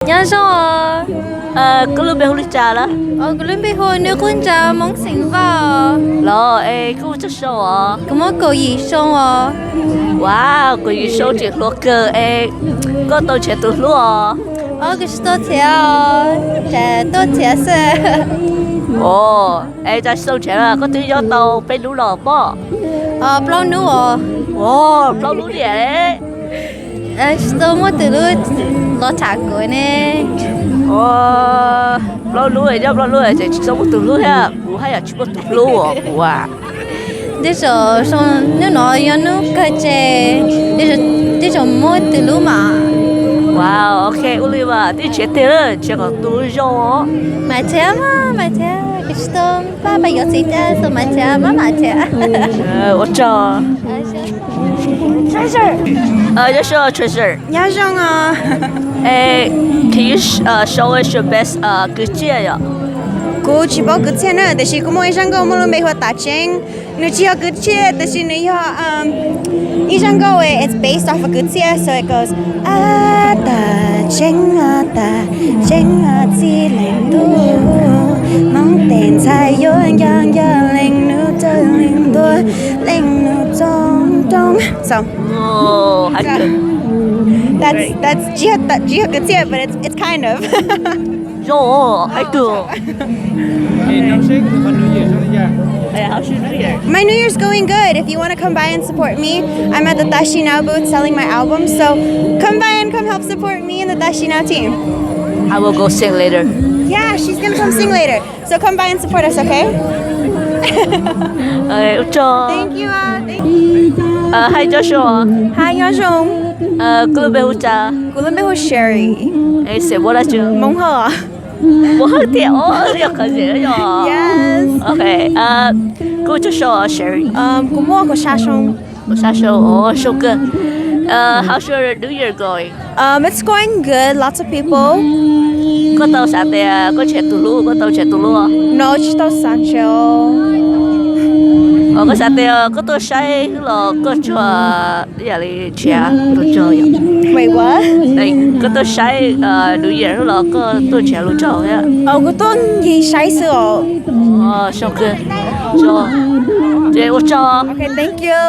nhớ sao có lúc bé hôn trà đó cái lúc bây giờ nếu con cha mong sinh vào lo có chút sâu à có một câu gì xong wow có gì sâu chỉ lo cơ có tôi trẻ tôi lo cái số tiền trẻ tôi trẻ sẽ ồ cha sâu trẻ là có thứ do tàu bên lũ lò bò bao nữa ồ bao lũ gì đấy số một từ lúc lo trả cười nè bao lũ này bao lũ này chỉ số một từ lũ ha bố hay là chỉ một từ lũ wow bây giờ xong nếu nói nó cái chế bây giờ mỗi từ lúc mà wow ok Oliver đi chết thế rồi chỉ có tôi rồi mà thế cái số ba bây giờ chỉ ra số mà thế mà thế 어쩌 treasure just show treasure nhớ rằng can you show us your best cái gì ạ cô chỉ bảo cái chuyện nữa,แต่是cô mỗi sáng cô mỗi lần bị họ tạt chén, nếu chỉ có cái chuyện,แต่是nếu họ ý sáng cô it's based off of cái chuyện, so it goes tạt chén chỉ lên tu, mong tên sai yon yang yang lên nu chơi lên nu trong, so. oh hay That's chỉ có cái chuyện, but it's kind of. rồi hay được My New Year's going good. If you want to come by and support me, I'm at the Dashi Now booth selling my album. So come by and come help support me and the Dashi Now team. I will go sing later Yeah, she's gonna come sing later. So come by and support us, okay? 어쩌 Thank you. Thank you. hi Joshua Hi, Yajong. cái lúc bé hôn trà Cô lên bên Sherry. sẽ bố là chưa Mong hờ. bố thì được cái gì đó Yes. okay cô Joshua Sherry Cô mua của Shashong. Sa show so good how's your New Year going It's going good. Lots of people. có tàu sáng thế có trẻ tù lú có tàu trẻ tù lú No, just those Sancho. có sáng thế có tàu say là có cho nhà đi trẻ tàu cho Wait, what? đây có tàu say New Year là có tàu trẻ luôn cho á Cô tuần gì sai sữa. so good so thế我cho Okay, thank you.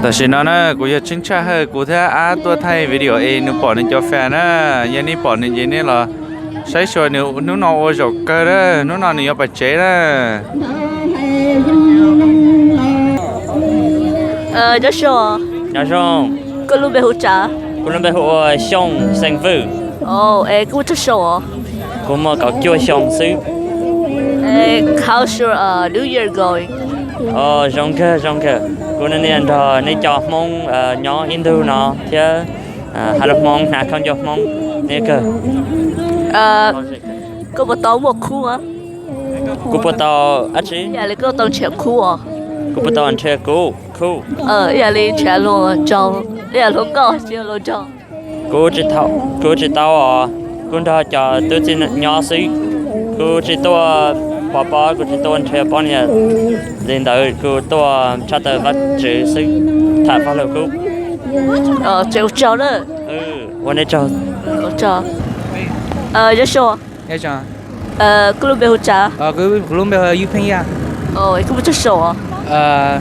แต่สินะกูอยากชิงชาให้กูถ้าตัวไทยวิดีโอนึกปอนึกจอแฟนนะยันนี่ปอนึกยันนี่เหรอใช้ช่วยนึกนอนโอจกเกอร์นึกนอนนึกยาไปเจ๊นะJoshua Nhà xong, có lúc bé hút trà cô lên bây giờ xong sinh phụ, cô chút show cô mà có chưa xong xứ, how's your New Year going rong cơ, cô nên đi ăn thò, nên cho mong nhỏ Hindu nó, chứ hai đứa mong, hai con cho mong, nè cơ, có một tàu một khu á cô bắt đầu ăn gì, nhà lấy có tàu trẻ khu à cô bắt đầu ăn chơi cô, nhà lấy trẻ luôn cho nhà luôn có chưa luôn cho cô chỉ tao cô cho tôi chỉ nhỏ xứ, cô chỉ tôi bà cô chỉ tôi ăn chơi bao nhiêu, đến tới cô tôi chắc tới bắt chữ xứ, thả vào lầu cô. chịu cho đóวันนี้cho cho Joshua Dạ chào. có lúc bé hút trà Cứ luôn bây giờ you pay ya. có một chút show à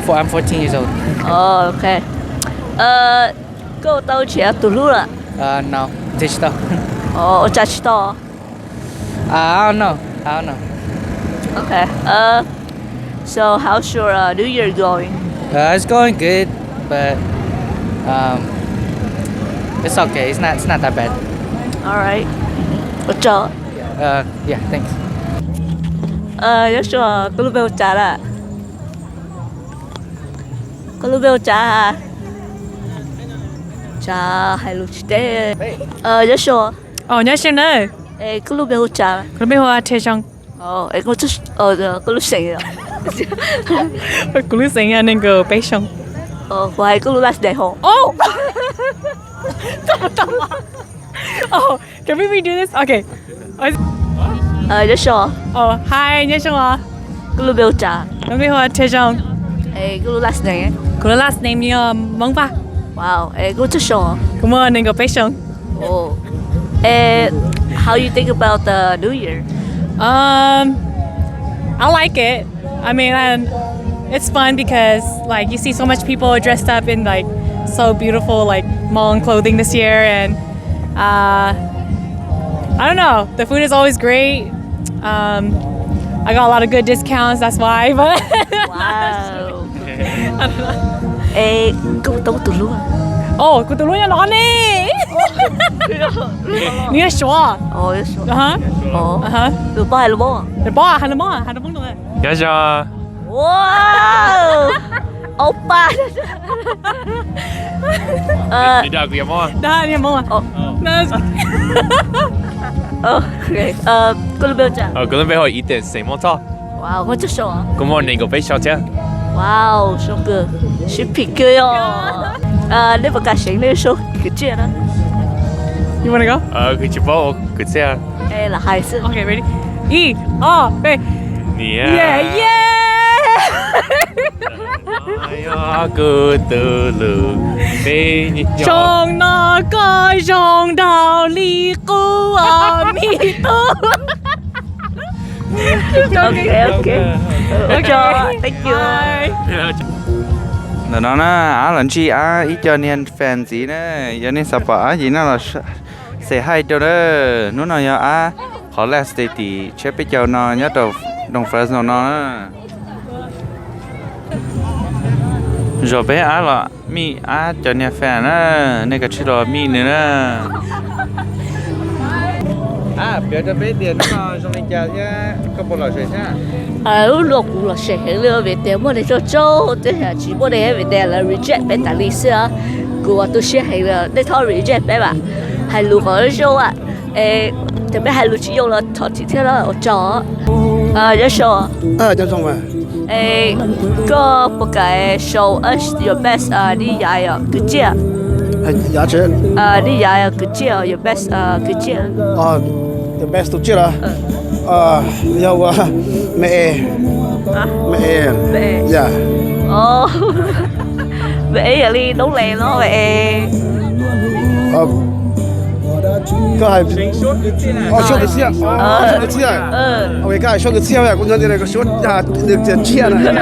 I'm 14 years old. ok có tàu trẻ tù lú à No, digital. cha chỉ to I don't know. okay so how's your New Year going It's going good, but it's okay. It's not that bad. alright cho Yeah, thanks. Joshua có lúc bé hút trà à có lúc bé hút trà à trà hay lúc chế Joshua nhớ xem nữa. có lúc bé hút trà Rồi bây giờ thế xong. có chút có lúc sinh rồi Cô lúc sinh nên cái bé xong. hoài có lúc last day home Can we redo this? Okay. Joshua Hi, nhớ xem à. có lúc bé hút trà Rồi bây giờ thế xong. có lúc last day Cô last name như mong ba. Wow, cô chưa sure. Come on, nên go bế xong. Oh. How you think about the New Year? I like it. I mean, and it's fun because like you see so much people dressed up in like so beautiful like Hmong clothing this year, and I don't know. The food is always great. I got a lot of good discounts. That's why. But Wow. Cô tao từ luôn. oh, cô tự luôn nói nè. Nghe sao? Oh, yes. Hả? Oh. Hả? Được bao hay là bao? Để bỏ à? Hay là bỏ à? Hay là bỏ được rồi? Dạ cho. Wow. Oppa. Đi đâu kìa mò. Đó, đi bỏ à? Okay. Cô lưu trả. 그럼 왜 이때 세모터? Wow, cô chưa sure. Good morning, go face shot. Wow, so good. Super good. Nếu mà cả sáng lên số cái chuyện đó. You wanna go? 그 집어 그때야. Là hai sự. Okay, ready? 1, 2, 3. 니야. Yeah, yeah! 아야 그들을 베니. Trong nó có trong đạo lý của mi tu. Okay. Thank you. Nó nói á lần chi á ít cho nên fan gì nữa, cho nên sắp bỏ gì nó là sẽ hay cho đó, nó nói á họ là steady, chế bây giờ nó nhớ đầu đồng first nó rồi bé á là mi á cho nên fan á, nên cái chuyện là mi nữa. Bây giờ bé tiền nó trong này chơi chứ, có bao lâu rồi chứ? Lúc cũng là sẽ hiểu về tiền mà để cho châu, thế là chỉ muốn để về tiền là reject bé đại lý sư á, của tôi sẽ hiểu là để thôi reject bé bà, hay lúc ở châu á, thì bé hay lúc chỉ dùng là thôi chỉ thế là ở chỗ, rất sure. Cho xong rồi. Có một cái show us your best đi dạy ở cái gì? Giá trị. Đi dạy ở cái gì? Your best cái gì? The best tổ chức là yêu mẹ. Dạ. Vậy là đi đấu lẻ nó vậy. Có hai. Số cái xe. Số cái xe. Ok, cái số cái xe này cũng như cái số được chia này.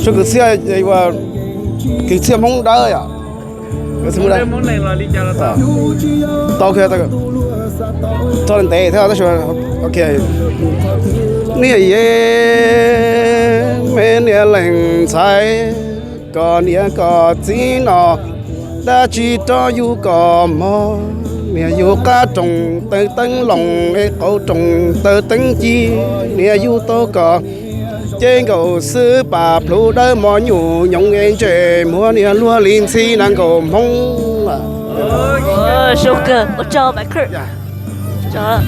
Số cái xe này là cái xe mông đá à. Cái xe mông đá. Món này là đi chơi là tao kia tao. Cho nên thế thôi đó ok. Nia ye mẹ nia lành trái, có nia có gì nó đã chỉ cho yêu có mò, nia yêu cá trồng tới tấn lòng ấy câu trồng tới tấn chi, nia yêu to có trên cầu sư bà plu đỡ mò nhủ nhung em chơi mua nia lúa linh si nàng cầu mong. So good. Tôi cho bài khử. Cho.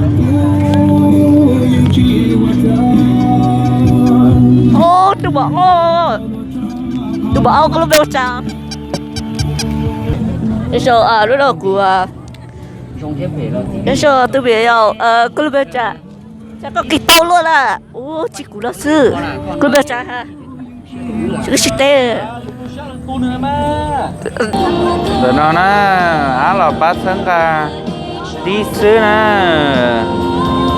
Tôi bỏ có lúc đâu chào. So lúc đầu của so tôi bây giờ có lúc đâu chào. Chắc có kịch tàu luôn à. Chị cũng là sư. Có lúc đâu chào ha. Chị cứ tê. Rồi nó á là bát sáng cả đi xứ nè,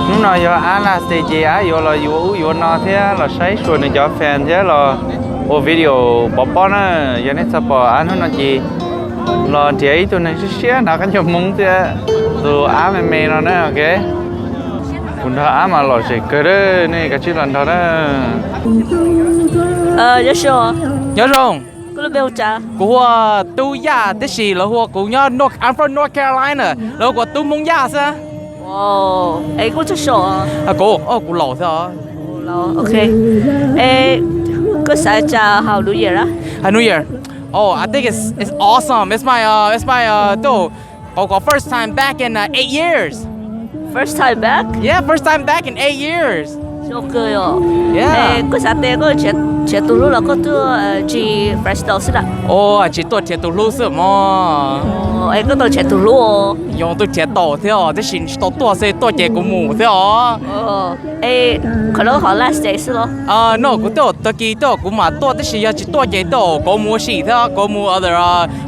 lúc nào giờ á là stage á giờ là giờ nó thế là say rồi nên cho fan thế là ô video bỏ nè, giờ này sắp bỏ ăn nó gì là chị ấy tụi này xíu nào cái chồng mông thế rồi á mẹ nó nè ok, cũng đó á mà lo sẽ cái đó này cái chuyện lần đó đó. Nhớ rồi. Có lúc đâu chào. Của tôi ya, thế gì là của nhớ I'm from North Carolina, là của tôi mong ya sao? Wow, cô chưa sure. Của lẩu sao? Ok. Có sao chào How New Year á? New Year. Oh, I think it's awesome. It's my first time back in 8 years. First time back? Yeah, first time back in 8 years. ok rồi. Yeah. Có sao thế có trẻ tụi lúc là có tôi chỉ fresh đầu xí đã. chỉ tôi trẻ tụi lúc sớm mà. Em có tôi trẻ tụi lúc. Dùng tôi trẻ tổ thế à, thế xin tôi sẽ tôi trẻ của mù thế à. Có lúc họ last day xí lo. No, của tôi kỳ tôi cũng mà tôi thế xin chỉ tôi trẻ tổ có mua gì thế, có mua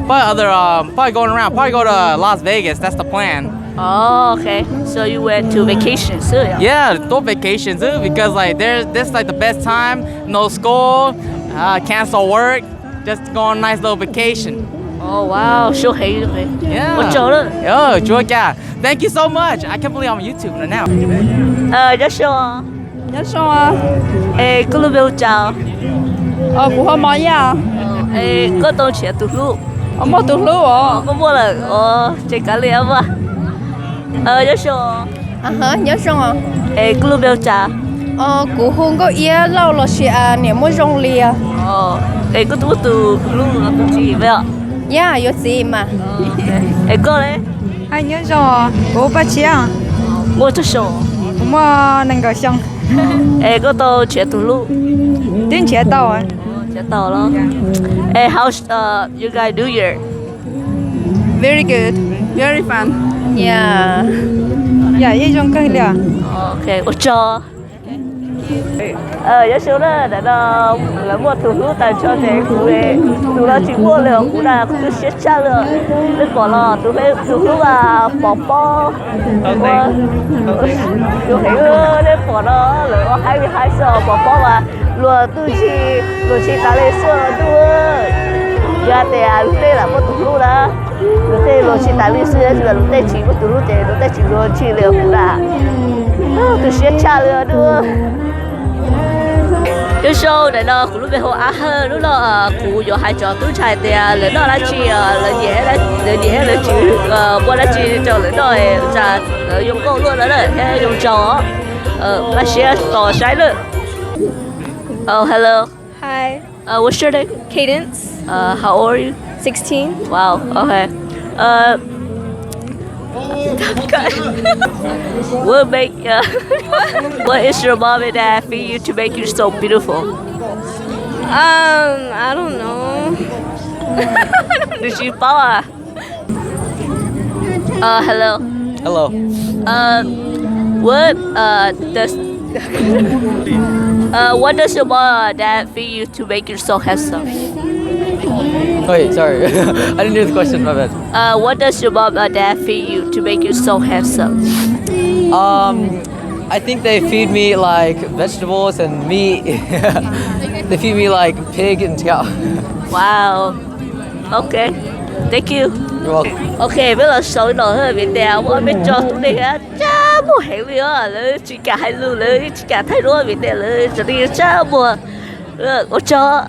probably going around, probably go to Las Vegas. That's the plan. Oh, okay. So you went to vacation too? Yeah, to vacation too because like this like the best time. No school, cancel work, just go on a nice little vacation. Oh wow, so hay rồi. Yeah. Ôi trời ơi. Oh, chúa cha. Thank you so much. I can't believe I'm on YouTube right now. Rất sao? Nhớ sao? Có lúc biểu chào. Cũng không mỏi à? Có tôi trẻ tụi lúc. Mua tụi lúc à? Có mua là chơi cá liếm à? Rất sao? Nhớ sao? Có lúc biểu chào. Cũng không có ý lâu là sẽ niệm mua rong lìa. Có tụi lúc là tụi chị vậy ạ? Yeah, có gì mà. Có đấy. Anh nhớ sao? Cũng bắt chia. Mua cho sao? Cũng nâng cái xong. Có tôi trẻ tụi lúc. Đến trẻ tàu à? Trẻ tàu đó. How's you guys do here? Very good. Very fun. Yeah. Yeah, ý trong cái lià. Okay, ôi trời. Giá số đó là mua tủ lúc tại cho thế tủ là chỉ mua lượng cũng là cứ xếp cha lượng nên bỏ là tủ lúc là bỏ tủ thấy nên bỏ đó là 22 giờ bỏ mà lùa tủ chi ta lấy sữa đua giờ thì lúc đây là mua tủ lúc đó lúc đây lùa chi ta lấy sữa là lúc đây chỉ mua tủ lúc đây chỉ lùa chi lượng cũng là tủ xếp cha lượng đua. Cái show này nó cũng lúc về hồi hơn lúc đó cũng có hai trò túi chạy thì lần đó là chỉ là gì hết là chỉ qua là chỉ cho lần đó là dùng câu luôn đó là dùng trò là sẽ tỏ trái nữa. Oh hello. Hi. What's your name? Cadence. How old are you? 16. Wow. Okay. What is your mom and dad feed you to make you so beautiful? I don't know. Did you follow? Hello. Hello. What does your mom and dad feed you to make you so handsome? Wait, sorry. I didn't hear the question, my bad. What does your mom and dad feed you to make you so handsome? I think they feed me like vegetables and meat. They feed me like pig and cow. Wow. Okay. Thank you. You're welcome. Okay, bây giờ sôi nổi hơn Việt Nam, mọi người cho tụi này á, cha mua hàng liền á, chỉ cả hai lưu lên, chỉ cả thay đổi Việt Nam lên, chỉ đi cha mua, cho